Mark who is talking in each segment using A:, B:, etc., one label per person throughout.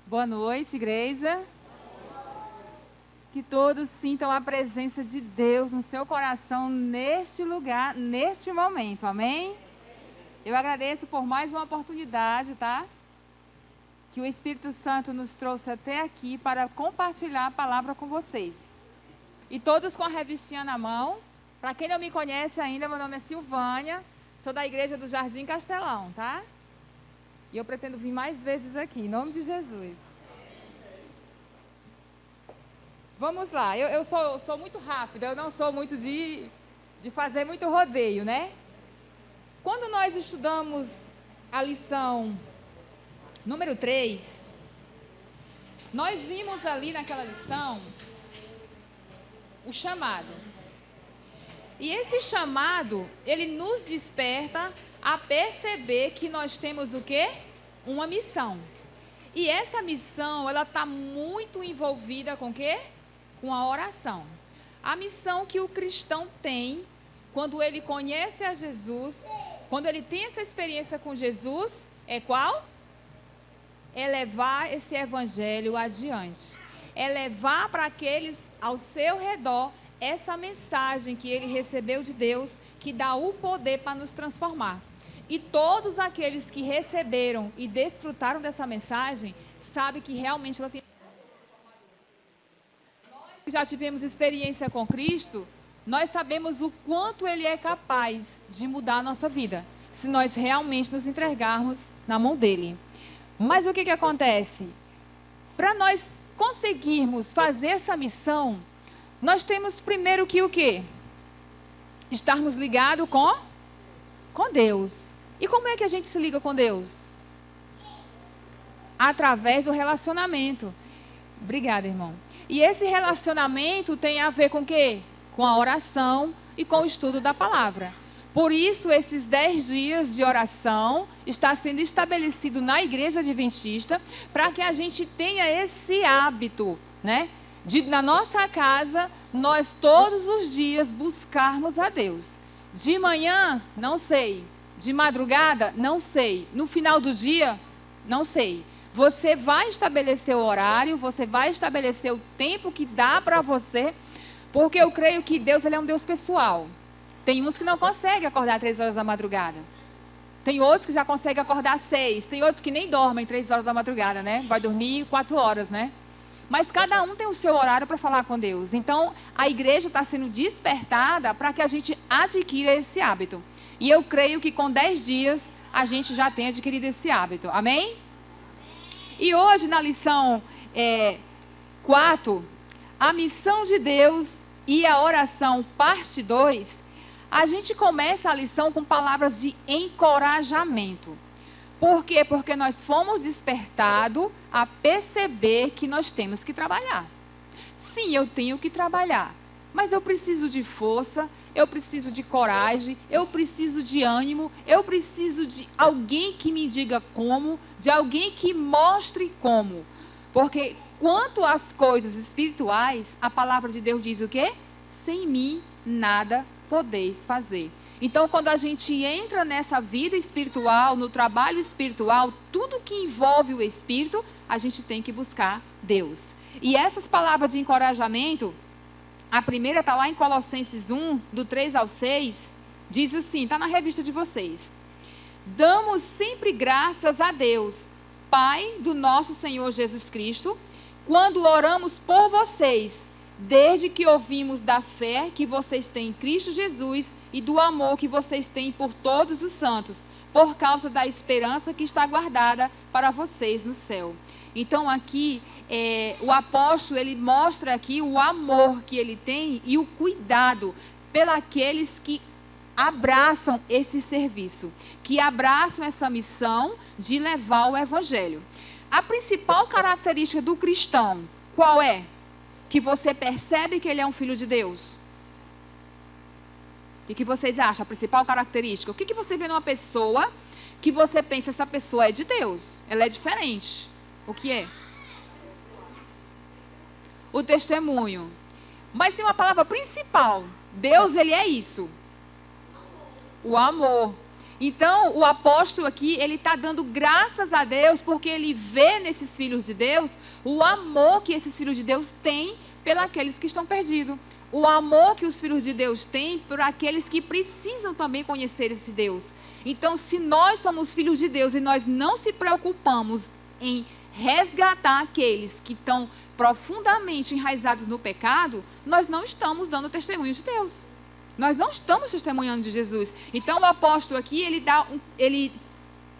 A: Boa noite, igreja. Que todos sintam a presença de Deus no seu coração neste lugar, neste momento. Amém? Eu agradeço por mais uma oportunidade, tá? Que o Espírito Santo nos trouxe até aqui para compartilhar a palavra com vocês. E todos com a revistinha na mão. Para quem não me conhece ainda, meu nome é Silvânia. Sou da igreja do Jardim Castelão, tá? E eu pretendo vir mais vezes aqui, em nome de Jesus. Vamos lá, eu sou muito rápida, eu não sou muito de fazer muito rodeio, né? Quando nós estudamos a lição número 3, nós vimos ali naquela lição o chamado. E esse chamado, ele nos desperta a perceber que nós temos o quê? Uma missão. E essa missão, ela está muito envolvida com o quê? Com a oração. A missão que o cristão tem quando ele conhece a Jesus, quando ele tem essa experiência com Jesus, é qual? É levar esse evangelho adiante. É levar para aqueles ao seu redor essa mensagem que ele recebeu de Deus, que dá o poder para nos transformar. E todos aqueles que receberam e desfrutaram dessa mensagem, sabem que realmente ela tem... Nós já tivemos experiência com Cristo, nós sabemos o quanto Ele é capaz de mudar a nossa vida, se nós realmente nos entregarmos na mão dEle. Mas o que acontece? Para nós conseguirmos fazer essa missão, nós temos primeiro que o quê? Estarmos ligados com Deus. E como é que a gente se liga com Deus? Através do relacionamento. Obrigada, irmão. E esse relacionamento tem a ver com o quê? Com a oração e com o estudo da palavra. Por isso, esses 10 dias de oração está sendo estabelecido na Igreja Adventista para que a gente tenha esse hábito, né? Na nossa casa, nós todos os dias buscarmos a Deus. De manhã, não sei. De madrugada, não sei. No final do dia, não sei. Você vai estabelecer o horário, você vai estabelecer o tempo que dá para você, porque eu creio que Deus, ele é um Deus pessoal. Tem uns que não conseguem acordar 3 horas da madrugada. Tem outros que já conseguem acordar 6. Tem outros que nem dormem 3 horas da madrugada, né? Vai dormir 4 horas, né? Mas cada um tem o seu horário para falar com Deus. Então, a igreja está sendo despertada para que a gente adquira esse hábito. E eu creio que com 10 dias, a gente já tem adquirido esse hábito. Amém? E hoje, na lição 4, a missão de Deus e a oração, parte 2, a gente começa a lição com palavras de encorajamento. Por quê? Porque nós fomos despertados a perceber que nós temos que trabalhar. Sim, eu tenho que trabalhar, mas eu preciso de força, eu preciso de coragem, eu preciso de ânimo, eu preciso de alguém que me diga como, de alguém que mostre como. Porque quanto às coisas espirituais, a palavra de Deus diz o quê? Sem mim nada podeis fazer. Então, quando a gente entra nessa vida espiritual, no trabalho espiritual, tudo que envolve o Espírito, a gente tem que buscar Deus. E essas palavras de encorajamento, a primeira está lá em Colossenses 1, do 3 ao 6, diz assim, está na revista de vocês. Damos sempre graças a Deus, Pai do nosso Senhor Jesus Cristo, quando oramos por vocês, desde que ouvimos da fé que vocês têm em Cristo Jesus e do amor que vocês têm por todos os santos, por causa da esperança que está guardada para vocês no céu. Então aqui, o apóstolo, ele mostra aqui o amor que ele tem e o cuidado pelos que abraçam esse serviço, que abraçam essa missão de levar o evangelho. A principal característica do cristão, qual é? Que você percebe que ele é um filho de Deus. O que vocês acham? A principal característica. O que você vê numa pessoa que você pensa, essa pessoa é de Deus? Ela é diferente. O que é? O testemunho. Mas tem uma palavra principal. Deus, ele é isso. O amor. Então, o apóstolo aqui, ele está dando graças a Deus, porque ele vê nesses filhos de Deus o amor que esses filhos de Deus têm pelos que estão perdidos. O amor que os filhos de Deus têm por aqueles que precisam também conhecer esse Deus. Então, se nós somos filhos de Deus e nós não se preocupamos em resgatar aqueles que estão profundamente enraizados no pecado, nós não estamos dando testemunho de Deus. Nós não estamos testemunhando de Jesus. Então, o apóstolo aqui, ele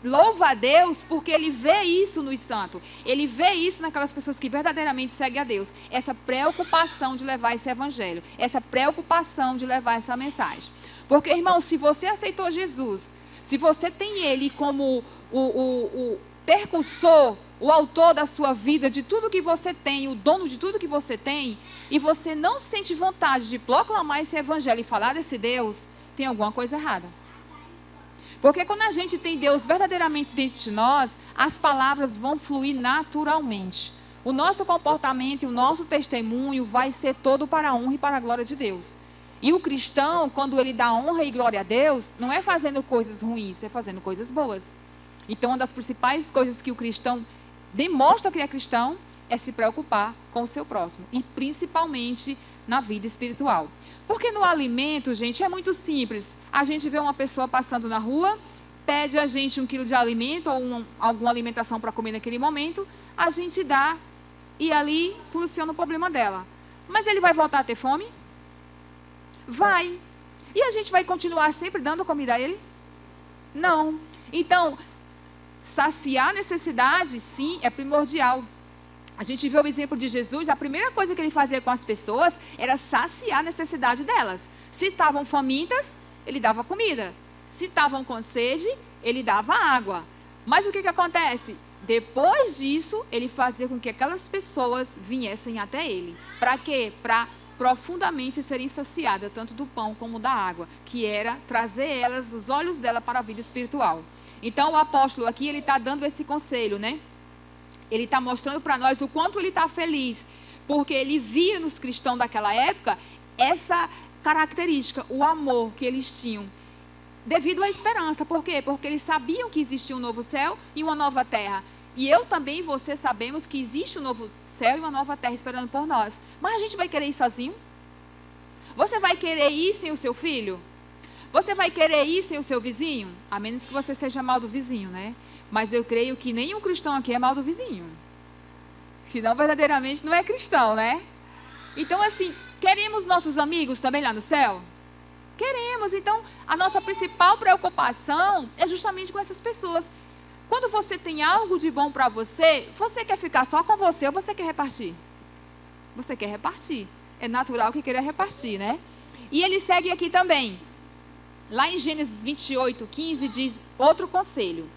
A: louva a Deus porque ele vê isso nos santos. Ele vê isso naquelas pessoas que verdadeiramente seguem a Deus. Essa preocupação de levar esse evangelho. Essa preocupação de levar essa mensagem. Porque, irmão, se você aceitou Jesus, se você tem ele como o percursor, o autor da sua vida, de tudo que você tem, o dono de tudo que você tem, e você não sente vontade de proclamar esse evangelho e falar desse Deus, tem alguma coisa errada. Porque quando a gente tem Deus verdadeiramente dentro de nós, as palavras vão fluir naturalmente. O nosso comportamento e o nosso testemunho vai ser todo para a honra e para a glória de Deus. E o cristão, quando ele dá honra e glória a Deus, não é fazendo coisas ruins, é fazendo coisas boas. Então, uma das principais coisas que o cristão demonstra que é cristão é se preocupar com o seu próximo. E principalmente na vida espiritual. Porque no alimento, gente, é muito simples. A gente vê uma pessoa passando na rua, pede a gente 1 quilo de alimento ou alguma alimentação para comer naquele momento, a gente dá e ali soluciona o problema dela. Mas ele vai voltar a ter fome? Vai. E a gente vai continuar sempre dando comida a ele? Não. Então, saciar a necessidade, sim, é primordial. A gente vê o exemplo de Jesus, a primeira coisa que ele fazia com as pessoas era saciar a necessidade delas. Se estavam famintas, ele dava comida. Se estavam com sede, ele dava água. Mas o que acontece? Depois disso, ele fazia com que aquelas pessoas viessem até ele. Para quê? Para profundamente serem saciadas, tanto do pão como da água, que era trazer elas, os olhos dela para a vida espiritual. Então, o apóstolo aqui, ele está dando esse conselho, né? Ele está mostrando para nós o quanto ele está feliz, porque ele via nos cristãos daquela época essa característica, o amor que eles tinham, devido à esperança. Por quê? Porque eles sabiam que existia um novo céu e uma nova terra. E eu também e você sabemos que existe um novo céu e uma nova terra esperando por nós. Mas a gente vai querer ir sozinho? Você vai querer ir sem o seu filho? Você vai querer ir sem o seu vizinho? A menos que você seja mal do vizinho, né? Mas eu creio que nenhum cristão aqui é mal do vizinho. Senão, verdadeiramente, não é cristão, né? Então, assim, queremos nossos amigos também lá no céu? Queremos. Então, a nossa principal preocupação é justamente com essas pessoas. Quando você tem algo de bom para você, você quer ficar só com você ou você quer repartir? Você quer repartir. É natural que queira repartir, né? E ele segue aqui também. Lá em Gênesis 28:15 diz outro conselho.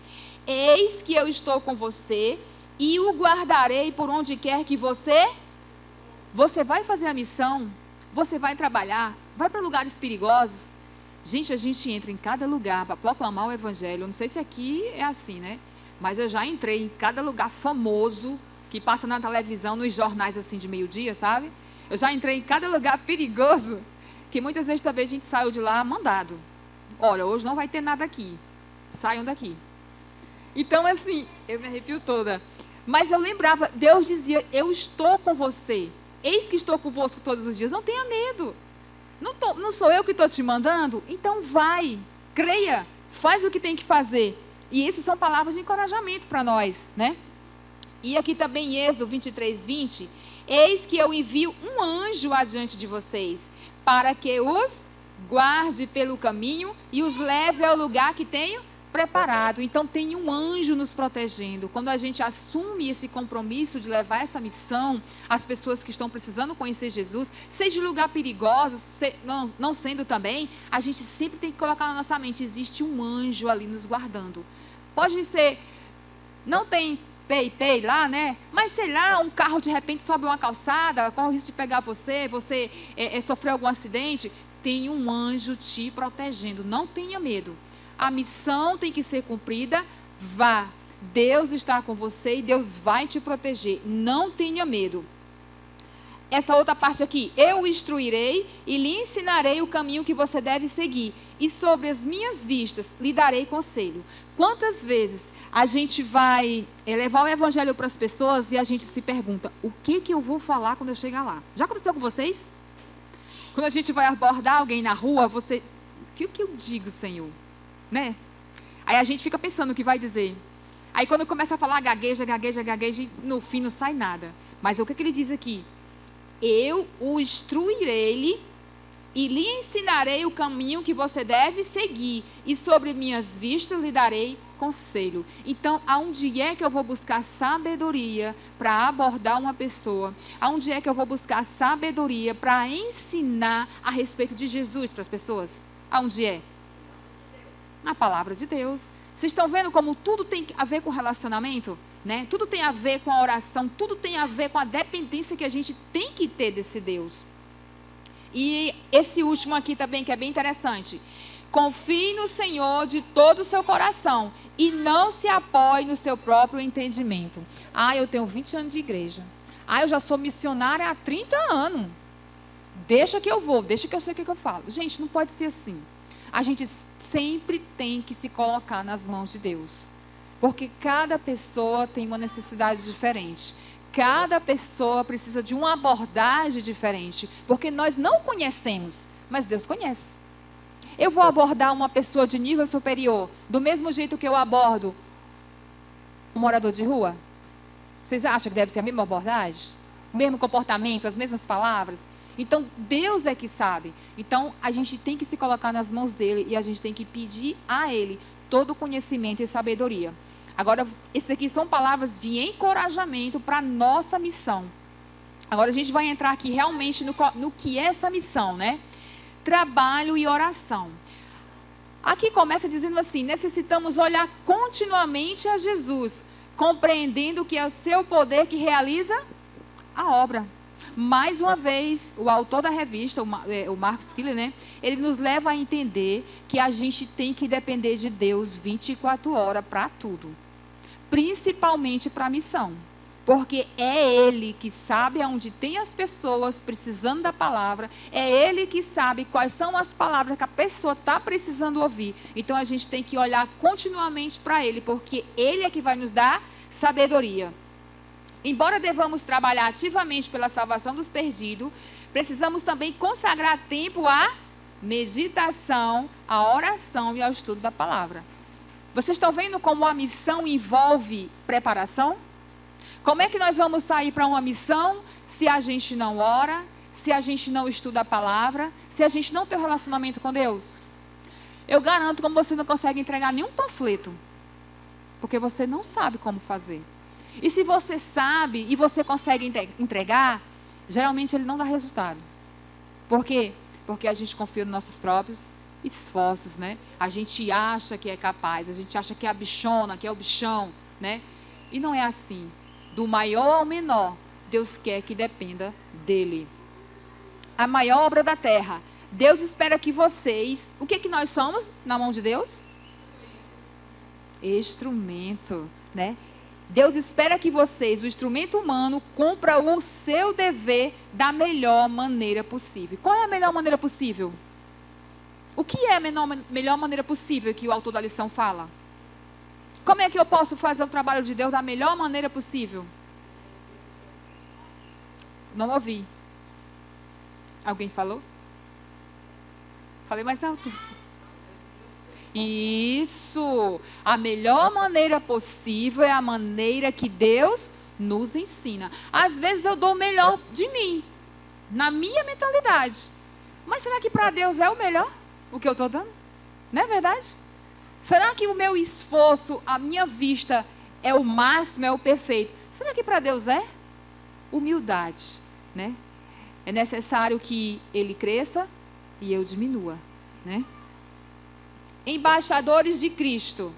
A: Eis que eu estou com você e o guardarei por onde quer que você... Você vai fazer a missão, você vai trabalhar, vai para lugares perigosos. Gente, a gente entra em cada lugar para proclamar o evangelho. Eu não sei se aqui é assim, né? Mas eu já entrei em cada lugar famoso que passa na televisão, nos jornais assim de meio-dia, sabe? Eu já entrei em cada lugar perigoso que muitas vezes também a gente saiu de lá mandado. Olha, hoje não vai ter nada aqui. Saiam daqui. Então, assim, eu me arrepio toda. Mas eu lembrava, Deus dizia, eu estou com você. Eis que estou convosco todos os dias. Não tenha medo. Não sou eu que estou te mandando? Então vai, creia, faz o que tem que fazer. E essas são palavras de encorajamento para nós, né? E aqui também em Êxodo 23:20, eis que eu envio um anjo adiante de vocês, para que os guarde pelo caminho e os leve ao lugar que tenho preparado. Então tem um anjo nos protegendo. Quando a gente assume esse compromisso de levar essa missão às pessoas que estão precisando conhecer Jesus, seja lugar perigoso, não sendo também, a gente sempre tem que colocar na nossa mente, existe um anjo ali nos guardando. Pode ser, não tem pei lá, né? Mas sei lá, um carro de repente sobe uma calçada, corre o risco de pegar você sofreu algum acidente, tem um anjo te protegendo. Não tenha medo. A missão tem que ser cumprida, vá. Deus está com você e Deus vai te proteger. Não tenha medo. essa outra parte aqui, eu o instruirei e lhe ensinarei o caminho que você deve seguir, e sobre as minhas vistas lhe darei conselho. Quantas vezes a gente vai levar o evangelho para as pessoas e a gente se pergunta, o que eu vou falar quando eu chegar lá? Já aconteceu com vocês? Quando a gente vai abordar alguém na rua, o que eu digo, Senhor? Né? Aí a gente fica pensando o que vai dizer. Aí quando começa a falar, gagueja, e no fim não sai nada. Mas o que ele diz aqui? Eu o instruirei e lhe ensinarei o caminho que você deve seguir, e sobre minhas vistas lhe darei conselho. Então, aonde é que eu vou buscar sabedoria para abordar uma pessoa? Aonde é que eu vou buscar sabedoria para ensinar a respeito de Jesus para as pessoas? Aonde é? Na palavra de Deus. Vocês estão vendo como tudo tem a ver com relacionamento? Né? Tudo tem a ver com a oração, tudo tem a ver com a dependência que a gente tem que ter desse Deus. E esse último aqui também, que é bem interessante. Confie no Senhor de todo o seu coração e não se apoie no seu próprio entendimento. Eu tenho 20 anos de igreja. Eu já sou missionária há 30 anos. Deixa que eu vou, deixa que eu sei o que eu falo. Gente, não pode ser assim. A gente sempre tem que se colocar nas mãos de Deus. Porque cada pessoa tem uma necessidade diferente. Cada pessoa precisa de uma abordagem diferente. Porque nós não conhecemos, mas Deus conhece. Eu vou abordar uma pessoa de nível superior do mesmo jeito que eu abordo um morador de rua? Vocês acham que deve ser a mesma abordagem? O mesmo comportamento, as mesmas palavras? Então, Deus é que sabe. Então, a gente tem que se colocar nas mãos dele e a gente tem que pedir a ele todo o conhecimento e sabedoria. Agora, esses aqui são palavras de encorajamento para a nossa missão. Agora, a gente vai entrar aqui realmente no que é essa missão, né? Trabalho e oração. Aqui começa dizendo assim, necessitamos olhar continuamente a Jesus, compreendendo que é o seu poder que realiza a obra. Mais uma vez, o autor da revista, o Marcos Killer, né? Ele nos leva a entender que a gente tem que depender de Deus 24 horas para tudo. Principalmente para a missão. Porque é Ele que sabe aonde tem as pessoas precisando da palavra. É Ele que sabe quais são as palavras que a pessoa está precisando ouvir. Então a gente tem que olhar continuamente para Ele, porque Ele é que vai nos dar sabedoria. Embora devamos trabalhar ativamente pela salvação dos perdidos, precisamos também consagrar tempo à meditação, à oração e ao estudo da palavra. Vocês estão vendo como a missão envolve preparação? Como é que nós vamos sair para uma missão se a gente não ora, se a gente não estuda a palavra, se a gente não tem um relacionamento com Deus? Eu garanto como você não consegue entregar nenhum panfleto, porque você não sabe como fazer. E se você sabe e você consegue entregar, geralmente ele não dá resultado. Por quê? Porque a gente confia nos nossos próprios esforços, né? A gente acha que é capaz, a gente acha que é a bichona, que é o bichão, né? E não é assim. Do maior ao menor, Deus quer que dependa dele. A maior obra da terra. Deus espera que vocês... O que nós somos na mão de Deus? Instrumento, né? Deus espera que vocês, o instrumento humano, cumpra o seu dever da melhor maneira possível. Qual é a melhor maneira possível? O que é a melhor maneira possível que o autor da lição fala? Como é que eu posso fazer o trabalho de Deus da melhor maneira possível? Não ouvi. Alguém falou? Falei mais alto. Isso. A melhor maneira possível é a maneira que Deus nos ensina. Às vezes eu dou o melhor de mim, na minha mentalidade. Mas será que para Deus é o melhor o que eu estou dando? Não é verdade? Será que o meu esforço, a minha vista é o máximo, é o perfeito? Será que para Deus é? Humildade, né? É necessário que Ele cresça e eu diminua, né? Embaixadores de Cristo.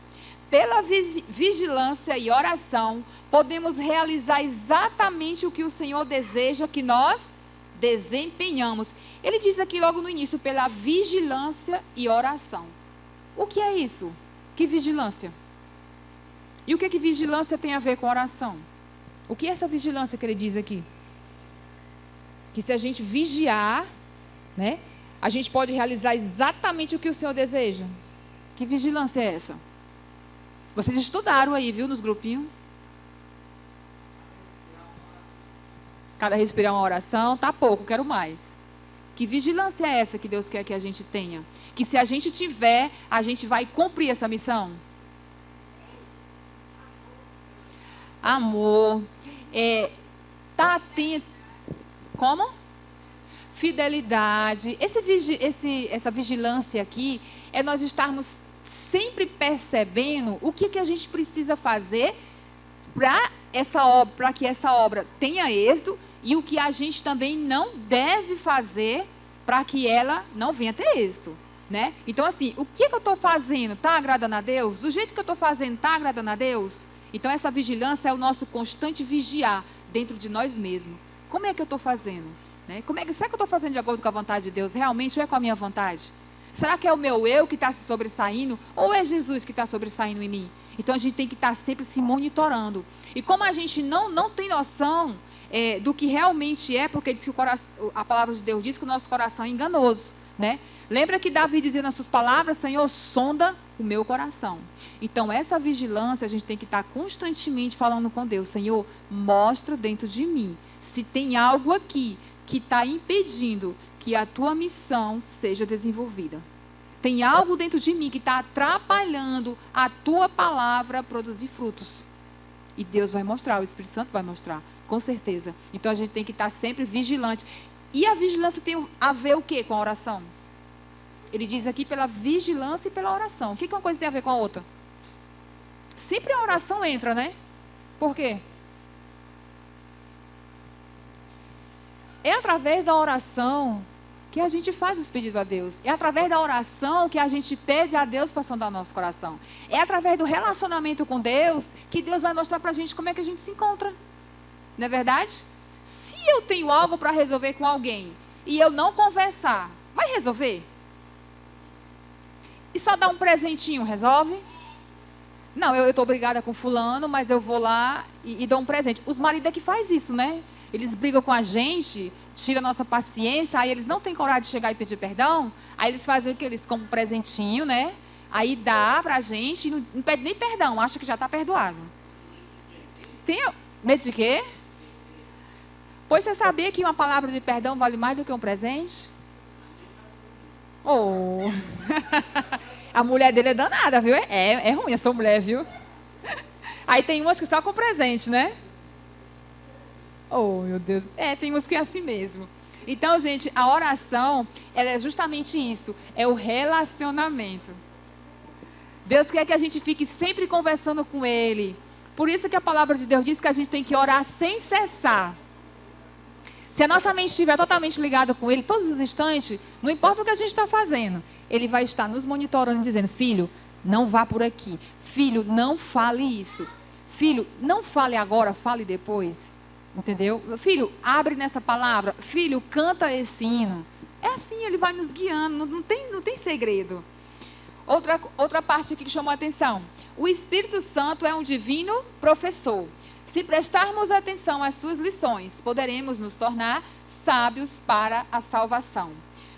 A: Pela vigilância e oração, podemos realizar exatamente o que o Senhor deseja que nós desempenhamos. Ele diz aqui logo no início, pela vigilância e oração. O que é isso? Que vigilância? E o que vigilância tem a ver com oração? O que é essa vigilância que ele diz aqui? que se a gente vigiar, né, a gente pode realizar exatamente o que o Senhor deseja. Que vigilância é essa? Vocês estudaram aí, viu, nos grupinhos? Cada respirar uma oração, tá pouco, quero mais. Que vigilância é essa que Deus quer que a gente tenha? Que se a gente tiver, a gente vai cumprir essa missão? Amor, tá atento. Como? Fidelidade. Essa vigilância aqui é nós estarmos sempre percebendo o que a gente precisa fazer para que essa obra tenha êxito e o que a gente também não deve fazer para que ela não venha ter êxito, né? Então, assim, o que eu estou fazendo está agradando a Deus? Do jeito que eu estou fazendo está agradando a Deus? Então, essa vigilância é o nosso constante vigiar dentro de nós mesmos. Como é que eu estou fazendo? Né? Será que eu estou fazendo de acordo com a vontade de Deus realmente ou é com a minha vontade? Será que é o meu eu que está se sobressaindo ou é Jesus que está sobressaindo em mim? Então, a gente tem que estar sempre se monitorando. E como a gente não tem noção do que realmente é, porque diz que a palavra de Deus diz que o nosso coração é enganoso, né? Lembra que Davi dizia nas suas palavras, Senhor, sonda o meu coração. Então, essa vigilância, a gente tem que estar constantemente falando com Deus. Senhor, mostra dentro de mim se tem algo aqui que está impedindo que a tua missão seja desenvolvida. Tem algo dentro de mim que está atrapalhando a tua palavra produzir frutos. E Deus vai mostrar, o Espírito Santo vai mostrar, com certeza. Então, a gente tem que estar sempre vigilante. E a vigilância tem a ver o quê com a oração? Ele diz aqui pela vigilância e pela oração. O que uma coisa tem a ver com a outra? Sempre a oração entra, né? Por quê? É através da oração que a gente faz os pedidos a Deus. É através da oração que a gente pede a Deus para sondar nosso coração. É através do relacionamento com Deus que Deus vai mostrar para a gente como é que a gente se encontra. Não é verdade? Se eu tenho algo para resolver com alguém e eu não conversar, vai resolver? E só dar um presentinho resolve? Não, eu estou brigada com fulano, mas eu vou lá e dou um presente. Os maridos é que faz isso, né? Eles brigam com a gente, tiram a nossa paciência, aí eles não têm coragem de chegar e pedir perdão, aí eles fazem o que? Eles compram um presentinho, né? Aí dá pra gente e não pede nem perdão, acha que já está perdoado. Tem medo de quê? Pois você sabia que uma palavra de perdão vale mais do que um presente? Oh. A mulher dele é danada, viu? É ruim essa mulher, viu? Aí tem umas que só com presente, né? Oh, meu Deus. Tem uns que é assim mesmo. Então, gente, a oração, ela é justamente isso. É o relacionamento. Deus quer que a gente fique sempre conversando com Ele. Por isso que a palavra de Deus diz que a gente tem que orar sem cessar. Se a nossa mente estiver totalmente ligada com Ele, todos os instantes, não importa o que a gente está fazendo, Ele vai estar nos monitorando, dizendo, filho, não vá por aqui. Filho, não fale isso. Filho, não fale agora, fale depois. Entendeu? Filho, abre nessa palavra. Filho, canta esse hino. É assim, Ele vai nos guiando, não tem segredo. Outra parte aqui que chamou a atenção. O Espírito Santo é um divino professor. Se prestarmos atenção às suas lições, poderemos nos tornar sábios para a salvação.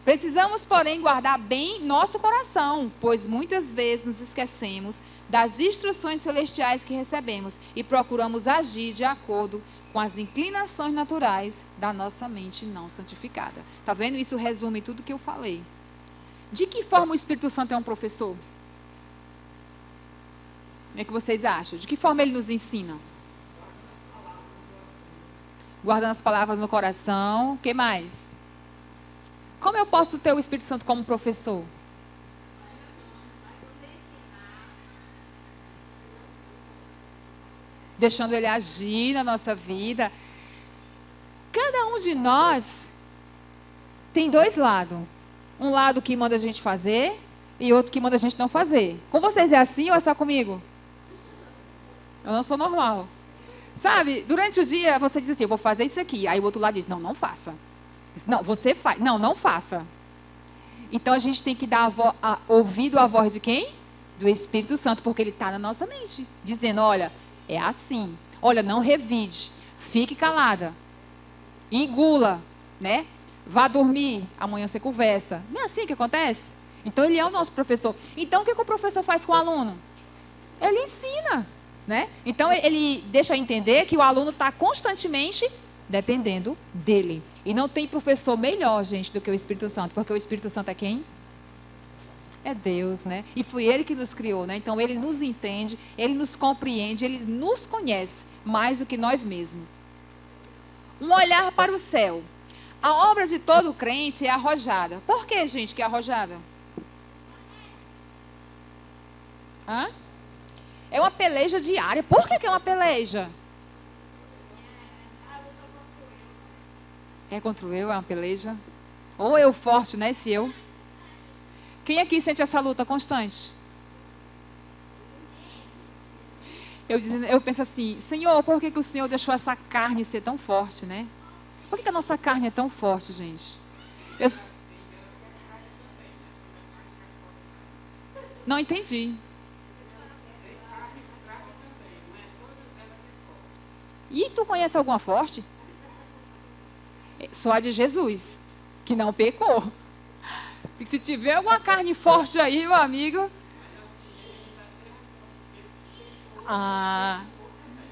A: Precisamos, porém, guardar bem nosso coração, pois muitas vezes nos esquecemos das instruções celestiais que recebemos e procuramos agir de acordo com as inclinações naturais da nossa mente não santificada. Está vendo? Isso resume tudo que eu falei. De que forma o Espírito Santo é um professor? Como é que vocês acham? De que forma ele nos ensina? Guardando as palavras no coração. O que mais? Como eu posso ter o Espírito Santo como professor? Deixando ele agir na nossa vida. Cada um de nós tem dois lados. Um lado que manda a gente fazer e outro que manda a gente não fazer. Com vocês é assim ou é só comigo? Eu não sou normal. Sabe, durante o dia você diz assim, eu vou fazer isso aqui. Aí o outro lado diz, não, não faça. Não, você faz. Não, não faça. Então a gente tem que dar ouvido à voz de quem? Do Espírito Santo, porque ele está na nossa mente. Dizendo, olha, é assim. Olha, não revide. Fique calada. Engula. né? Vá dormir, amanhã você conversa. Não é assim que acontece? Então, ele é o nosso professor. Então, o que o professor faz com o aluno? Ele ensina, né? Então, ele deixa entender que o aluno está constantemente dependendo dele. E não tem professor melhor, gente, do que o Espírito Santo. Porque o Espírito Santo é quem? É Deus, né? E foi Ele que nos criou, né? Então, Ele nos entende, Ele nos compreende, Ele nos conhece mais do que nós mesmos. Um olhar para o céu. A obra de todo crente é arrojada. Por que, gente, que é arrojada? Hã? É uma peleja diária. Por que é uma peleja? É contra o eu, é uma peleja. Ou eu forte, né? Esse eu. Quem aqui sente essa luta constante? Eu penso assim, Senhor, por que o Senhor deixou essa carne ser tão forte, né? Por que a nossa carne é tão forte, gente? Não entendi. E tu conhece alguma forte? Só a de Jesus, que não pecou. E se tiver alguma carne forte aí, meu amigo...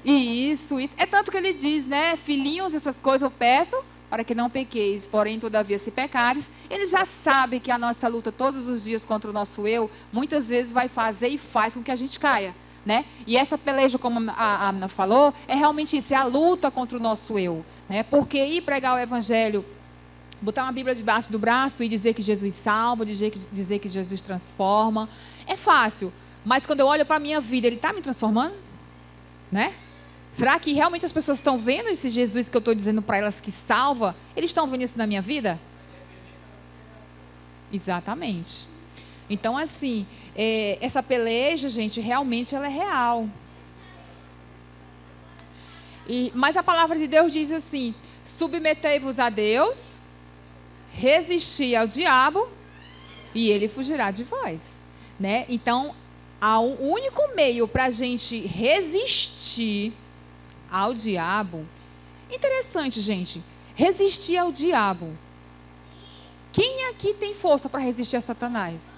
A: Isso. É tanto que ele diz, né? Filhinhos, essas coisas eu peço para que não pequeis. Porém, todavia, se pecares, ele já sabe que a nossa luta todos os dias contra o nosso eu, muitas vezes vai fazer e faz com que a gente caia, né? E essa peleja, como a Amna falou, é realmente isso, é a luta contra o nosso eu, né? Porque ir pregar o evangelho, botar uma Bíblia debaixo do braço e dizer que Jesus salva, dizer que Jesus transforma, é fácil. Mas quando eu olho para a minha vida, ele está me transformando? Né? Será que realmente as pessoas estão vendo esse Jesus que eu estou dizendo para elas que salva? Eles estão vendo isso na minha vida? Exatamente. Então, assim, essa peleja, gente, realmente ela é real. Mas a palavra de Deus diz assim, submetei-vos a Deus, resisti ao diabo e ele fugirá de vós. Né? Então, o único meio para a gente resistir ao diabo... Interessante, gente. Resistir ao diabo. Quem aqui tem força para resistir a Satanás?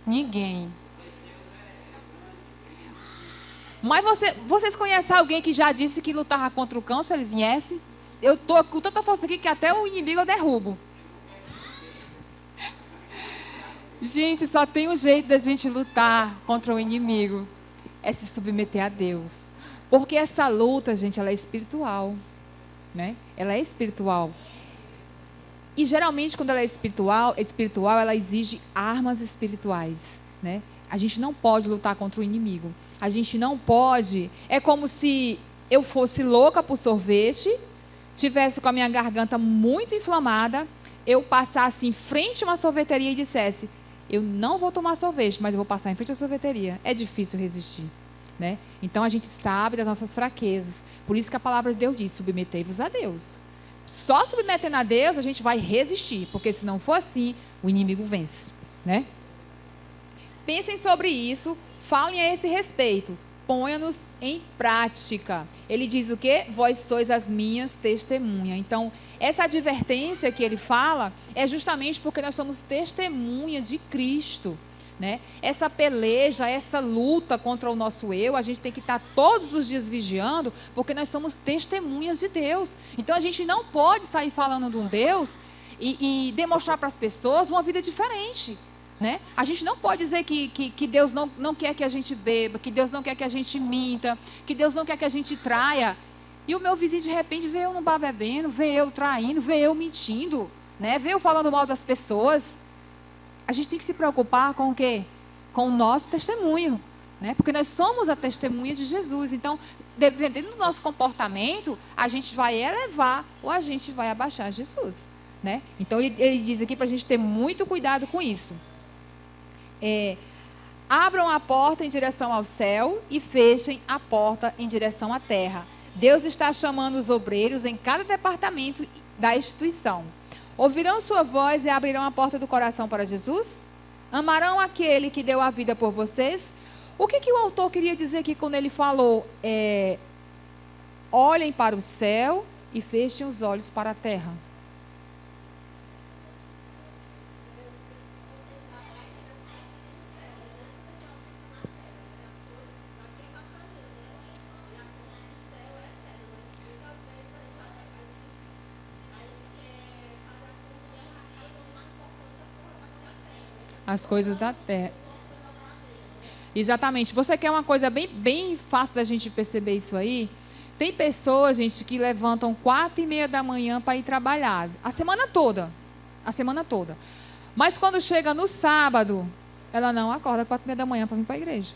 A: Ninguém. Mas vocês conhecem alguém que já disse que lutava contra o cão se ele viesse? Eu estou com tanta força aqui que até o inimigo eu derrubo. Gente, só tem um jeito da gente lutar contra o inimigo. É se submeter a Deus. Porque essa luta, gente, ela é espiritual. Né? Ela é espiritual. E geralmente, quando ela é espiritual, ela exige armas espirituais. Né? A gente não pode lutar contra o inimigo. A gente não pode... É como se eu fosse louca por sorvete, tivesse com a minha garganta muito inflamada, eu passasse em frente a uma sorveteria e dissesse... Eu não vou tomar sorvete, mas eu vou passar em frente à sorveteria. É difícil resistir. Né? Então, a gente sabe das nossas fraquezas. Por isso que a palavra de Deus diz, submetei-vos a Deus. Só submetendo a Deus, a gente vai resistir. Porque se não for assim, o inimigo vence. Né? Pensem sobre isso, falem a esse respeito. Ponha-nos em prática. Ele diz o quê? Vós sois as minhas testemunhas. Então, essa advertência que ele fala é justamente porque nós somos testemunha de Cristo. Né? Essa peleja, essa luta contra o nosso eu, a gente tem que estar todos os dias vigiando, porque nós somos testemunhas de Deus. Então, a gente não pode sair falando de um Deus e demonstrar para as pessoas uma vida diferente. Né? A gente não pode dizer que Deus não quer que a gente beba, que Deus não quer que a gente minta, que Deus não quer que a gente traia. E o meu vizinho, de repente, vê eu no bar bebendo, vê eu traindo, vê eu mentindo, né? Vê eu falando mal das pessoas. A gente tem que se preocupar com o quê? Com o nosso testemunho. Né? Porque nós somos a testemunha de Jesus. Então, dependendo do nosso comportamento, a gente vai elevar ou a gente vai abaixar Jesus. Né? Então, ele diz aqui para a gente ter muito cuidado com isso. Abram a porta em direção ao céu e fechem a porta em direção à terra. Deus está chamando os obreiros em cada departamento da instituição. Ouvirão sua voz e abrirão a porta do coração para Jesus? Amarão aquele que deu a vida por vocês? O que o autor queria dizer aqui quando ele falou, olhem para o céu e fechem os olhos para a terra. As coisas da terra. Exatamente. Você quer uma coisa bem fácil da gente perceber isso aí? Tem pessoas, gente, que levantam 4h30 da manhã para ir trabalhar. A semana toda. A semana toda. Mas quando chega no sábado, ela não acorda 4h30 da manhã para vir para a igreja.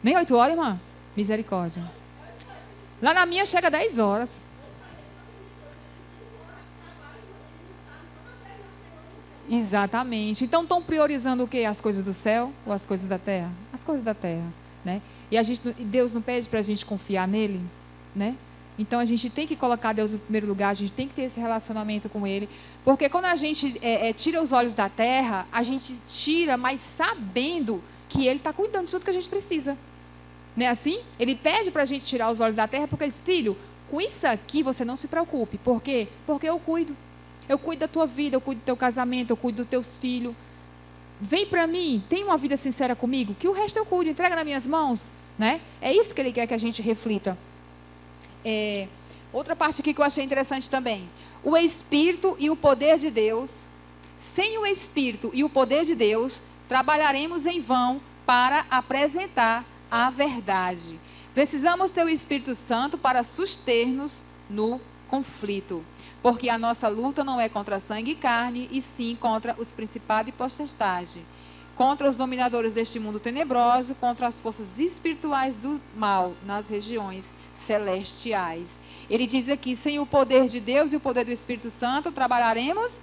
A: Nem 8 horas, irmã? Misericórdia. Lá na minha chega 10 horas. Exatamente. Então estão priorizando o quê? As coisas do céu ou as coisas da terra? As coisas da terra, né? E Deus não pede para a gente confiar nele, né? Então a gente tem que colocar Deus no primeiro lugar, a gente tem que ter esse relacionamento com ele, porque quando a gente tira os olhos da terra, a gente tira, mas sabendo que ele está cuidando de tudo que a gente precisa. Não é assim? Ele pede para a gente tirar os olhos da terra, porque ele diz, filho, com isso aqui você não se preocupe. Por quê? Porque eu cuido. Eu cuido da tua vida, eu cuido do teu casamento, eu cuido dos teus filhos. Vem para mim, tem uma vida sincera comigo, que o resto eu cuido, entrega nas minhas mãos. Né? É isso que ele quer que a gente reflita. Outra parte aqui que eu achei interessante também. O Espírito e o poder de Deus. Sem o Espírito e o poder de Deus, trabalharemos em vão para apresentar a verdade. Precisamos ter o Espírito Santo para suster-nos no conflito. Porque a nossa luta não é contra sangue e carne, e sim contra os principados e potestades, contra os dominadores deste mundo tenebroso, contra as forças espirituais do mal nas regiões celestiais. Ele diz aqui, sem o poder de Deus e o poder do Espírito Santo, trabalharemos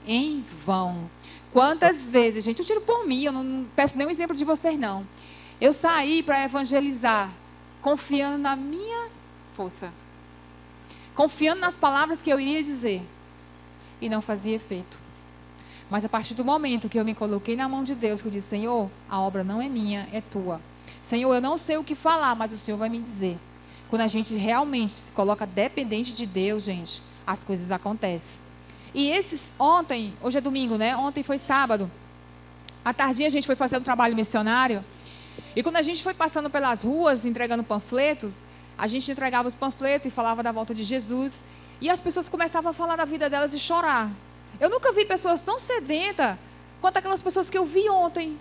A: em vão. Quantas vezes, gente, eu tiro por mim, eu não peço nenhum exemplo de vocês não. Eu saí para evangelizar, confiando na minha força. Confiando nas palavras que eu iria dizer. E não fazia efeito. Mas a partir do momento que eu me coloquei na mão de Deus, que eu disse, Senhor, a obra não é minha, é tua. Senhor, eu não sei o que falar, mas o Senhor vai me dizer. Quando a gente realmente se coloca dependente de Deus, gente, as coisas acontecem. E hoje é domingo, né? Ontem foi sábado. À tardinha a gente foi fazer um trabalho missionário. E quando a gente foi passando pelas ruas, entregando panfletos, a gente entregava os panfletos e falava da volta de Jesus. E as pessoas começavam a falar da vida delas e chorar. Eu nunca vi pessoas tão sedentas quanto aquelas pessoas que eu vi ontem.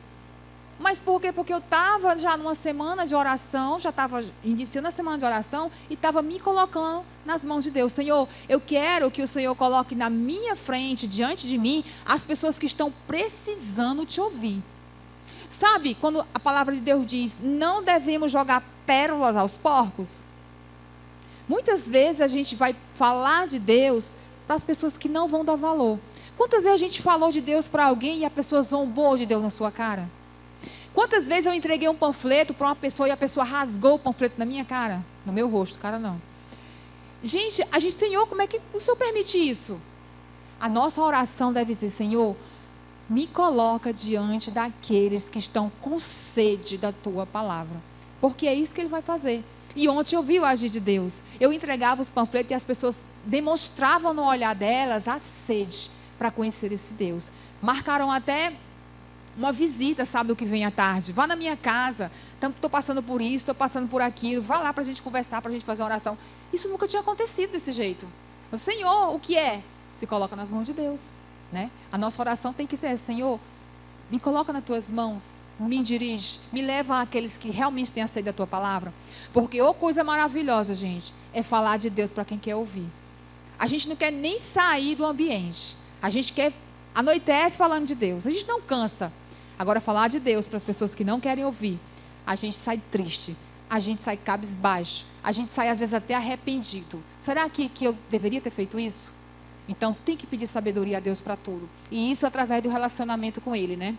A: Mas por quê? Porque eu estava já numa semana de oração, já estava iniciando a semana de oração e estava me colocando nas mãos de Deus. Senhor, eu quero que o Senhor coloque na minha frente, diante de mim, as pessoas que estão precisando te ouvir. Sabe, quando a palavra de Deus diz, não devemos jogar pérolas aos porcos? Muitas vezes a gente vai falar de Deus para as pessoas que não vão dar valor. Quantas vezes a gente falou de Deus para alguém e a pessoa zombou de Deus na sua cara? Quantas vezes eu entreguei um panfleto para uma pessoa e a pessoa rasgou o panfleto na minha cara? No meu rosto, cara não. Gente, Senhor, como é que o Senhor permite isso? A nossa oração deve ser, Senhor, me coloca diante daqueles que estão com sede da tua palavra. Porque é isso que ele vai fazer. E ontem eu vi o agir de Deus. Eu entregava os panfletos e as pessoas demonstravam no olhar delas a sede para conhecer esse Deus. Marcaram até uma visita, sábado que vem à tarde. Vá na minha casa, estou passando por isso, estou passando por aquilo. Vá lá para a gente conversar, para a gente fazer uma oração. Isso nunca tinha acontecido desse jeito. O Senhor, o que é? Se coloca nas mãos de Deus. Né? A nossa oração tem que ser, Senhor, me coloca nas tuas mãos, me dirige, me leva àqueles que realmente têm a sede da tua palavra. Porque coisa maravilhosa, gente, é falar de Deus para quem quer ouvir. A gente não quer nem sair do ambiente. A gente quer, anoitece falando de Deus. A gente não cansa. Agora, falar de Deus para as pessoas que não querem ouvir, a gente sai triste, a gente sai cabisbaixo, a gente sai às vezes até arrependido. Será que eu deveria ter feito isso? Então, tem que pedir sabedoria a Deus para tudo. E isso através do relacionamento com Ele, né?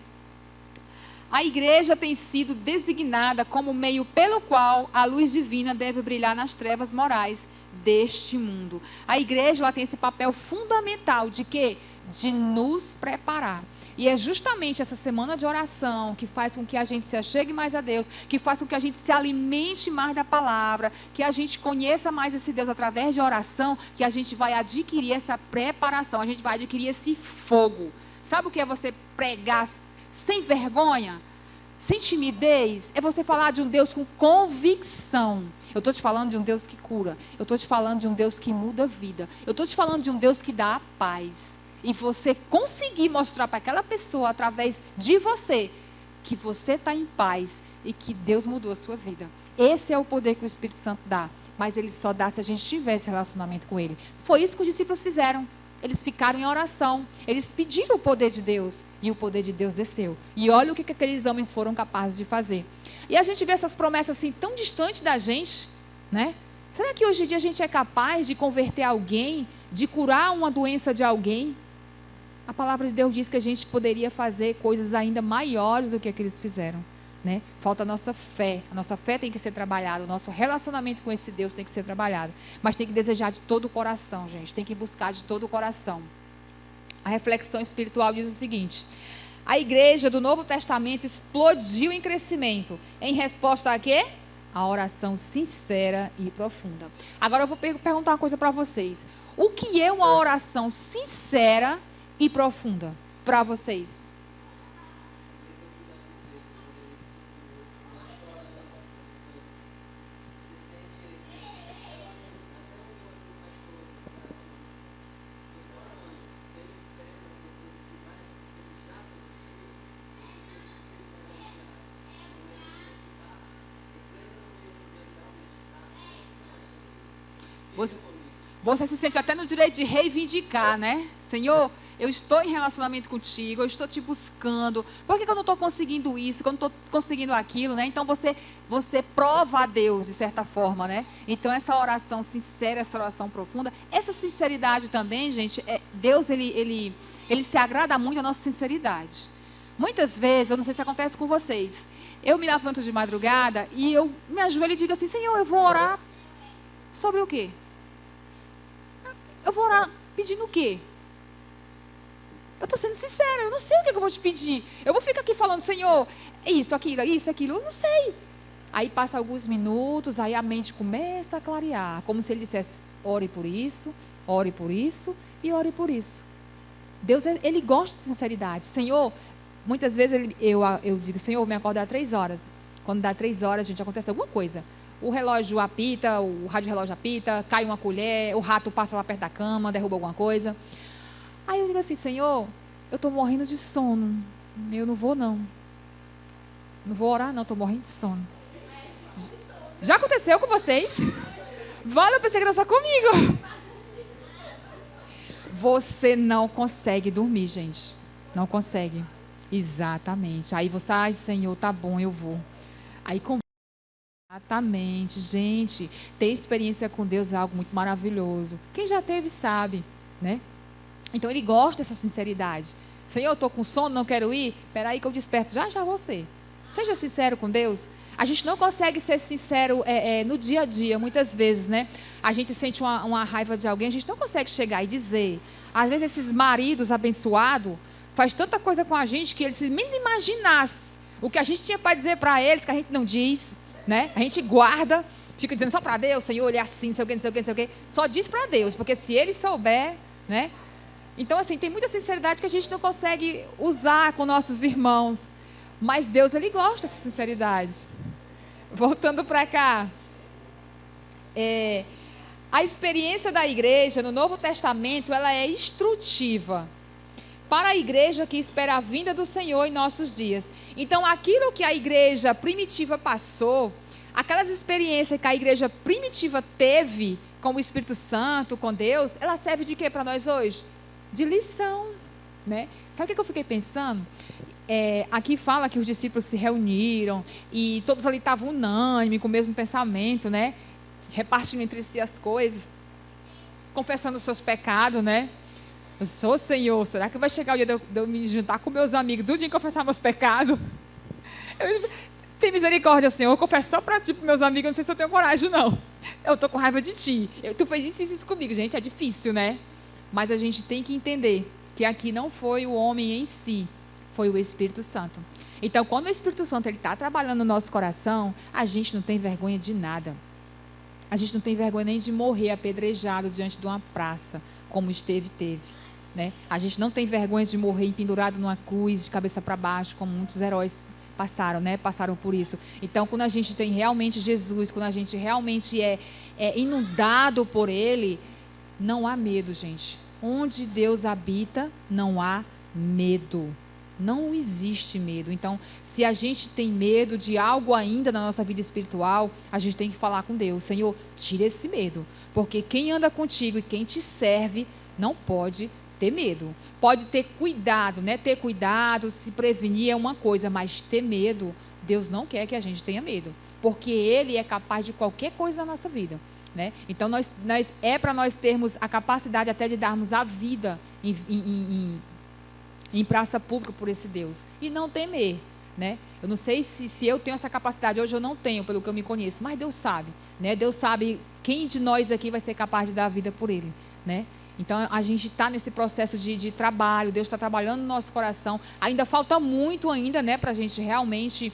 A: A igreja tem sido designada como meio pelo qual a luz divina deve brilhar nas trevas morais deste mundo. A igreja ela tem esse papel fundamental de quê? De nos preparar. E é justamente essa semana de oração que faz com que a gente se achegue mais a Deus, que faz com que a gente se alimente mais da palavra, que a gente conheça mais esse Deus através de oração, que a gente vai adquirir essa preparação, a gente vai adquirir esse fogo. Sabe o que é você pregar sem vergonha? Sem timidez? É você falar de um Deus com convicção. Eu estou te falando de um Deus que cura. Eu estou te falando de um Deus que muda a vida. Eu estou te falando de um Deus que dá a paz. E você conseguir mostrar para aquela pessoa, através de você, que você está em paz e que Deus mudou a sua vida. Esse é o poder que o Espírito Santo dá. Mas ele só dá se a gente tivesse relacionamento com ele. Foi isso que os discípulos fizeram. Eles ficaram em oração. Eles pediram o poder de Deus. E o poder de Deus desceu. E olha o que aqueles homens foram capazes de fazer. E a gente vê essas promessas assim tão distantes da gente, né? Será que hoje em dia a gente é capaz de converter alguém, de curar uma doença de alguém? A palavra de Deus diz que a gente poderia fazer coisas ainda maiores do que eles fizeram, né? Falta a nossa fé. A nossa fé tem que ser trabalhada. O nosso relacionamento com esse Deus tem que ser trabalhado. Mas tem que desejar de todo o coração, gente. Tem que buscar de todo o coração. A reflexão espiritual diz o seguinte: a igreja do Novo Testamento explodiu em crescimento. Em resposta a quê? A oração sincera e profunda. Agora eu vou perguntar uma coisa para vocês. O que é uma oração sincera e profunda para vocês? Você se sente até no direito de reivindicar, né? Senhor, eu estou em relacionamento contigo, eu estou te buscando. Por que eu não estou conseguindo isso, que eu não estou conseguindo aquilo, né? Então você prova a Deus, de certa forma, né? Então essa oração sincera, essa oração profunda, essa sinceridade também, gente, Deus, ele se agrada muito da nossa sinceridade. Muitas vezes, eu não sei se acontece com vocês, eu me levanto de madrugada e eu me ajoelho e digo assim: Senhor, eu vou orar sobre o quê? Eu vou orar pedindo o quê? Eu estou sendo sincera, eu não sei o que eu vou te pedir. Eu vou ficar aqui falando: Senhor, isso, aquilo, eu não sei. Aí passa alguns minutos, aí a mente começa a clarear, como se ele dissesse: ore por isso e ore por isso. Deus, ele gosta de sinceridade. Senhor, muitas vezes eu digo: Senhor, me acorda às 3 horas. Quando dá 3 horas, gente, acontece alguma coisa. O relógio apita, o rádio relógio apita, cai uma colher, o rato passa lá perto da cama, derruba alguma coisa. Aí eu digo assim: Senhor, eu estou morrendo de sono. Eu não vou, não. Não vou orar, não, estou morrendo de sono. Já aconteceu com vocês? Vale, eu pensei que era só comigo. Você não consegue dormir, gente. Não consegue. Exatamente. Aí você: ai, Senhor, tá bom, eu vou. Aí exatamente, gente, ter experiência com Deus é algo muito maravilhoso. Quem já teve sabe, né? Então ele gosta dessa sinceridade. Senhor, eu estou com sono, não quero ir. Espera aí que eu desperto já você. Seja sincero com Deus. A gente não consegue ser sincero no dia a dia, muitas vezes, né? A gente sente uma raiva de alguém, a gente não consegue chegar e dizer. Às vezes esses maridos abençoados faz tanta coisa com a gente que eles nem imaginassem o que a gente tinha para dizer para eles, que a gente não diz. Né? A gente guarda, fica dizendo só para Deus: Senhor, ele é assim, não sei o que, não sei o que, não sei o que. Só diz para Deus, porque se ele souber, né? Então, assim, tem muita sinceridade que a gente não consegue usar com nossos irmãos. Mas Deus, ele gosta dessa sinceridade. Voltando para cá. A experiência da igreja no Novo Testamento, ela é instrutiva para a igreja que espera a vinda do Senhor em nossos dias. Então, aquilo que a igreja primitiva passou, aquelas experiências que a igreja primitiva teve com o Espírito Santo, com Deus, ela serve de quê para nós hoje? De lição, né? Sabe o que eu fiquei pensando? Aqui fala que os discípulos se reuniram e todos ali estavam unânimes, com o mesmo pensamento, né? Repartindo entre si as coisas, confessando os seus pecados, né? Eu sou, Senhor, será que vai chegar o dia de eu me juntar com meus amigos, do dia em confessar meus pecados? Tem misericórdia, Senhor, eu confesso só para ti, para meus amigos, eu não sei se eu tenho coragem, não. Eu estou com raiva de ti. Tu fez isso comigo, gente, é difícil, né? Mas a gente tem que entender que aqui não foi o homem em si Foi o Espírito Santo. Então, quando o Espírito Santo está trabalhando no nosso coração, a gente não tem vergonha de nada. A gente não tem vergonha nem de morrer apedrejado diante de uma praça, como Estevão teve. Né? A gente não tem vergonha de morrer pendurado numa cruz, de cabeça para baixo, como muitos heróis passaram, né? Passaram por isso. Então, quando a gente tem realmente Jesus, quando a gente realmente é inundado por Ele, não há medo, gente. Onde Deus habita, não há medo. Não existe medo. Então, se a gente tem medo de algo ainda na nossa vida espiritual, a gente tem que falar com Deus. Senhor, tira esse medo. Porque quem anda contigo e quem te serve não pode ter medo. Pode ter cuidado, né? Ter cuidado, se prevenir é uma coisa, mas ter medo, Deus não quer que a gente tenha medo. Porque Ele é capaz de qualquer coisa na nossa vida. Né? Então, é para nós termos a capacidade até de darmos a vida em praça pública por esse Deus. E não temer, né? Eu não sei se eu tenho essa capacidade, hoje eu não tenho, pelo que eu me conheço, mas Deus sabe, né? Deus sabe quem de nós aqui vai ser capaz de dar a vida por Ele, né? Então, a gente está nesse processo de trabalho, Deus está trabalhando no nosso coração. Ainda falta muito ainda, né, para a gente realmente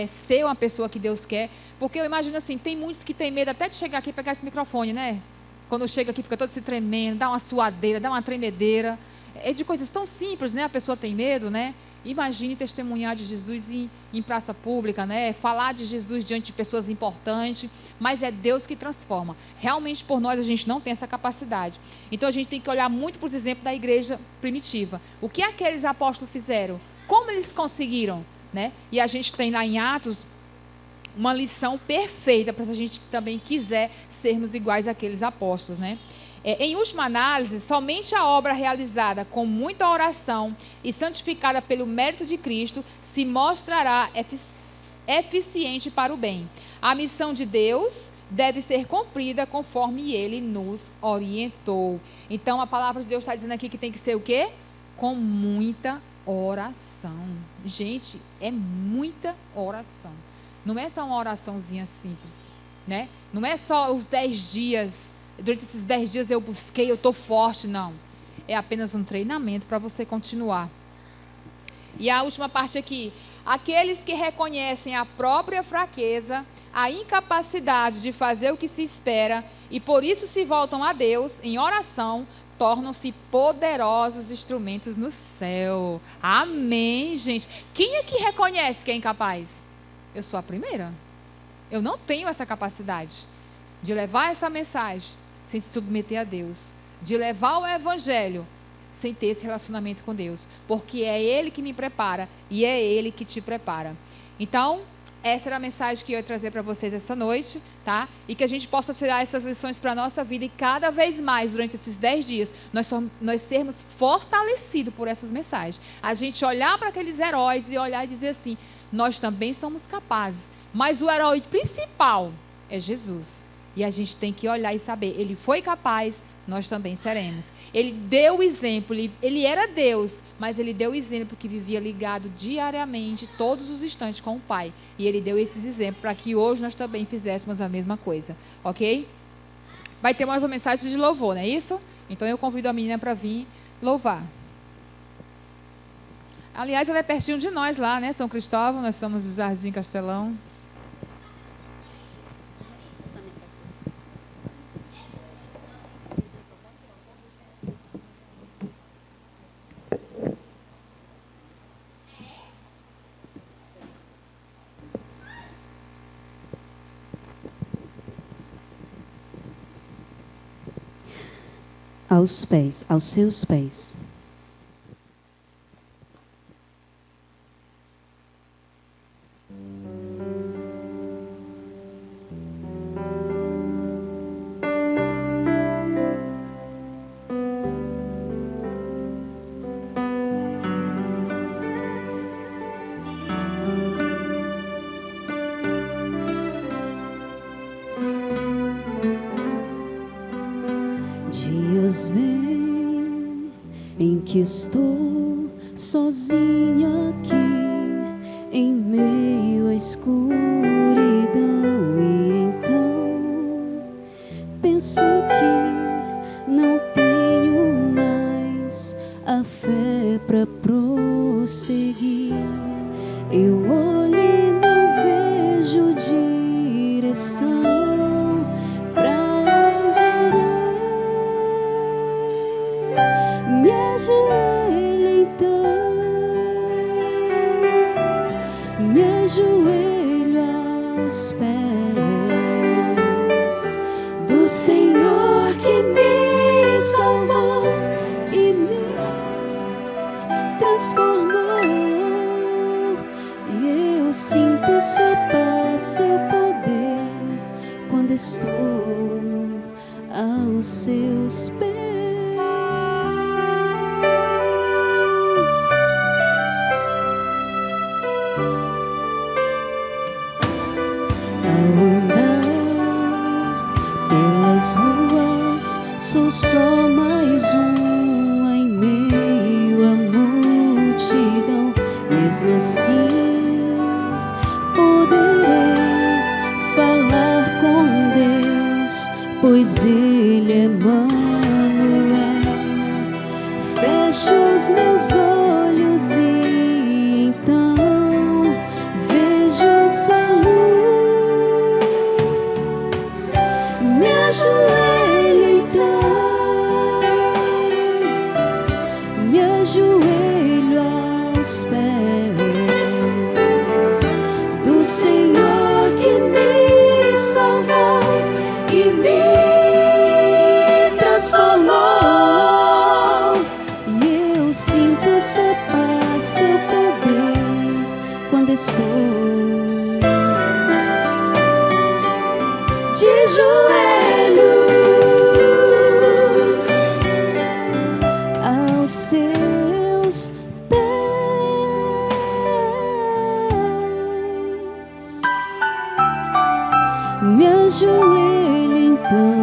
A: ser uma pessoa que Deus quer. Porque eu imagino assim, tem muitos que têm medo até de chegar aqui e pegar esse microfone, né? Quando chega aqui fica todo se tremendo, dá uma suadeira, dá uma tremedeira. É de coisas tão simples, né? A pessoa tem medo, né? Imagine testemunhar de Jesus em praça pública, né? Falar de Jesus diante de pessoas importantes, mas é Deus que transforma. Realmente por nós a gente não tem essa capacidade. Então a gente tem que olhar muito para os exemplos da igreja primitiva. O que aqueles apóstolos fizeram? Como eles conseguiram, né? E a gente tem lá em Atos uma lição perfeita para se a gente também quiser sermos iguais àqueles apóstolos, né? Em última análise, somente a obra realizada com muita oração e santificada pelo mérito de Cristo se mostrará eficiente para o bem. A missão de Deus deve ser cumprida conforme Ele nos orientou. Então, a palavra de Deus está dizendo aqui que tem que ser o quê? Com muita oração. Gente, é muita oração. Não é só uma oraçãozinha simples, né? Não é só os 10 dias... Durante esses 10 dias eu busquei, eu estou forte. Não. É apenas um treinamento para você continuar. E a última parte aqui. Aqueles que reconhecem a própria fraqueza, a incapacidade de fazer o que se espera e por isso se voltam a Deus em oração, tornam-se poderosos instrumentos no céu. Amém, gente. Quem é que reconhece que é incapaz? Eu sou a primeira. Eu não tenho essa capacidade de levar essa mensagem sem se submeter a Deus, de levar o evangelho sem ter esse relacionamento com Deus, porque é Ele que me prepara e é Ele que te prepara. Então, essa era a mensagem que eu ia trazer para vocês essa noite, tá? E que a gente possa tirar essas lições para a nossa vida e cada vez mais, durante esses 10 dias, nós sermos fortalecidos por essas mensagens. A gente olhar para aqueles heróis e olhar e dizer assim, nós também somos capazes, mas o herói principal é Jesus. E a gente tem que olhar e saber, Ele foi capaz, nós também seremos. Ele deu o exemplo, ele era Deus, mas Ele deu o exemplo que vivia ligado diariamente, todos os instantes com o Pai. E Ele deu esses exemplos para que hoje nós também fizéssemos a mesma coisa, ok? Vai ter mais uma mensagem de louvor, não é isso? Então eu convido a menina para vir louvar. Aliás, ela é pertinho de nós lá, né? São Cristóvão, nós somos do Jardim Castelão.
B: Aos pés, aos seus pés. Dias vêm em que estou sozinha aqui em meio à escuridão e então penso que não tenho mais a fé para prosseguir. Senhor que me salvou e me transformou, e eu sinto sua paz, seu poder, quando estou aos seus pés. Ao andar pelas ruas, sou só mais um em meio à multidão. Mesmo assim, poderei falar com Deus, pois Ele é Emmanuel. Fecho os meus olhos e então vejo sua luz. Me ajoelho então, me ajoelho aos pés do Senhor que me salvou e me transformou, e eu sinto sua paz, seu poder, quando estou de joelhos aos seus pés. Me ajoelho então,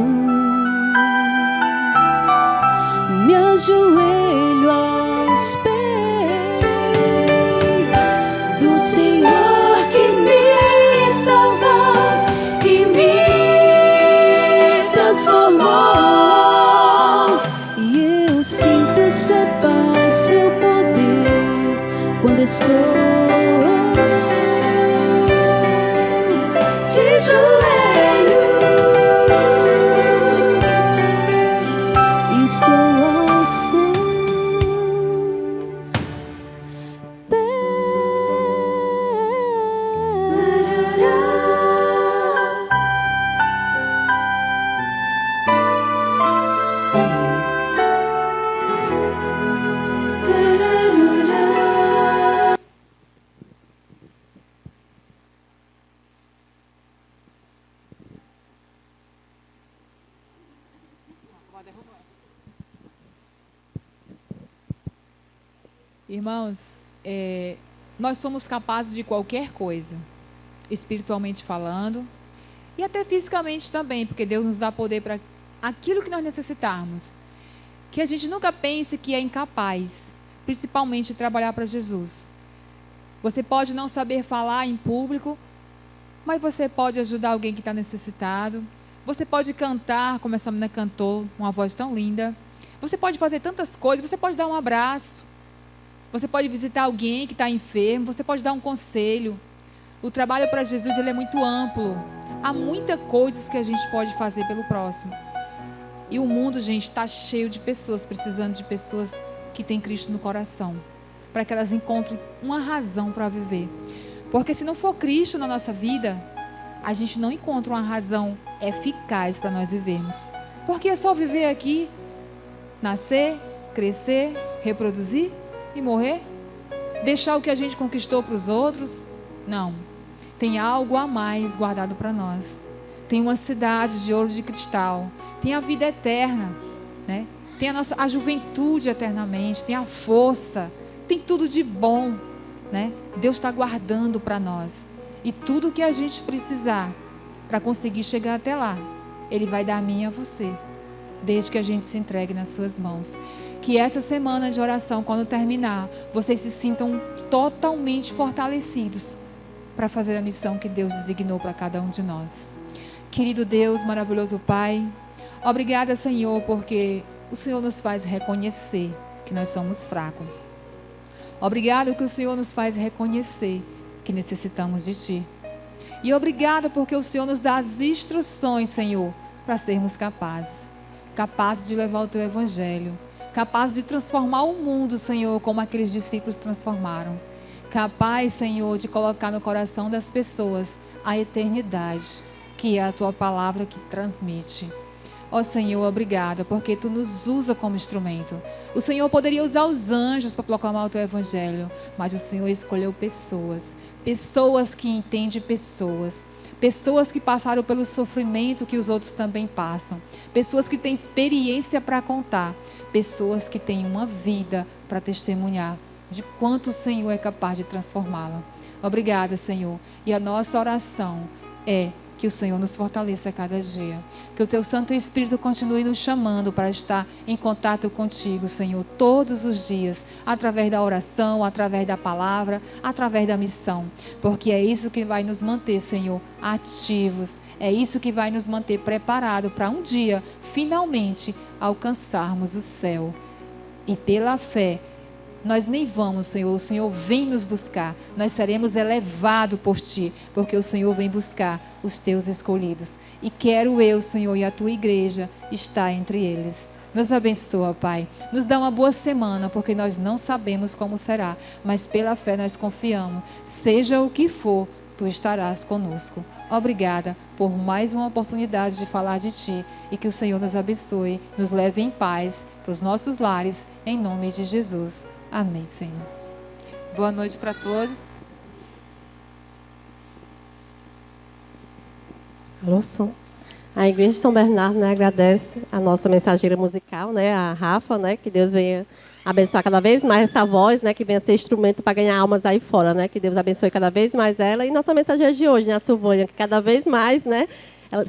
B: me ajoelho aos pés do Senhor que me salvou e me transformou, e eu sinto sua paz, seu poder, quando estou de joelhos, estou aos seus pés.
A: Irmãos, nós somos capazes de qualquer coisa, espiritualmente falando, e até fisicamente também, porque Deus nos dá poder para aquilo que nós necessitarmos. Que a gente nunca pense que é incapaz, principalmente trabalhar para Jesus. Você pode não saber falar em público, mas você pode ajudar alguém que está necessitado. Você pode cantar, como essa menina cantou, uma voz tão linda. Você pode fazer tantas coisas, você pode dar um abraço. Você pode visitar alguém que está enfermo, você pode dar um conselho. O trabalho para Jesus, ele é muito amplo. Há muitas coisas que a gente pode fazer pelo próximo. E o mundo, gente, está cheio de pessoas, precisando de pessoas que têm Cristo no coração, para que elas encontrem uma razão para viver. Porque se não for Cristo na nossa vida, a gente não encontra uma razão eficaz para nós vivermos. Porque é só viver aqui, nascer, crescer, reproduzir e morrer? Deixar o que a gente conquistou para os outros? Não. Tem algo a mais guardado para nós. Tem uma cidade de ouro de cristal. Tem a vida eterna, né? Tem a juventude eternamente. Tem a força. Tem tudo de bom, né? Deus está guardando para nós. E tudo que a gente precisar para conseguir chegar até lá, Ele vai dar a mim e a você, desde que a gente se entregue nas suas mãos. Que essa semana de oração, quando terminar, vocês se sintam totalmente fortalecidos para fazer a missão que Deus designou para cada um de nós. Querido Deus, maravilhoso Pai, obrigada, Senhor, porque o Senhor nos faz reconhecer que nós somos fracos. Obrigado que o Senhor nos faz reconhecer que necessitamos de Ti. E obrigada porque o Senhor nos dá as instruções, Senhor, para sermos capazes de levar o Teu Evangelho, capazes de transformar o mundo, Senhor, como aqueles discípulos transformaram. Capaz, Senhor, de colocar no coração das pessoas a eternidade, que é a Tua palavra que transmite. Ó Senhor, obrigada, porque Tu nos usa como instrumento. O Senhor poderia usar os anjos para proclamar o Teu Evangelho, mas o Senhor escolheu pessoas. Pessoas que entendem pessoas. Pessoas que passaram pelo sofrimento que os outros também passam. Pessoas que têm experiência para contar. Pessoas que têm uma vida para testemunhar de quanto o Senhor é capaz de transformá-la. Obrigada, Senhor. E a nossa oração é que o Senhor nos fortaleça a cada dia. Que o Teu Santo Espírito continue nos chamando para estar em contato contigo, Senhor, todos os dias, através da oração, através da palavra, através da missão. Porque é isso que vai nos manter, Senhor, ativos. É isso que vai nos manter preparados para um dia, finalmente, alcançarmos o céu. E pela fé, nós nem vamos, Senhor, o Senhor vem nos buscar. Nós seremos elevados por Ti, porque o Senhor vem buscar os Teus escolhidos. E quero eu, Senhor, e a Tua igreja estar entre eles. Nos abençoa, Pai. Nos dá uma boa semana, porque nós não sabemos como será, mas pela fé nós confiamos. Seja o que for, Tu estarás conosco. Obrigada por mais uma oportunidade de falar de Ti e que o Senhor nos abençoe, nos leve em paz para os nossos lares, em nome de Jesus. Amém, Senhor. Boa noite para todos.
C: Alô, som. A Igreja de São Bernardo, né, agradece a nossa mensageira musical, né, a Rafa, né, que Deus venha abençoar cada vez mais essa voz, né, que venha ser instrumento para ganhar almas aí fora, né, que Deus abençoe cada vez mais ela. E nossa mensageira de hoje, né, a Silvânia, que cada vez mais, né,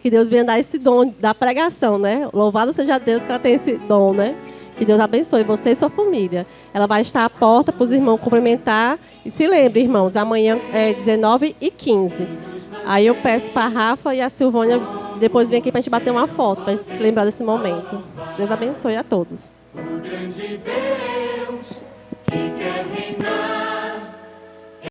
C: que Deus venha dar esse dom da pregação, né. Louvado seja Deus que ela tem esse dom, né. Que Deus abençoe você e sua família. Ela vai estar à porta para os irmãos cumprimentar. E se lembre, irmãos, amanhã é 19h15. Aí eu peço para a Rafa e a Silvânia depois vir aqui para a gente bater uma foto, para a gente se lembrar desse momento. Deus abençoe a todos.
D: O grande Deus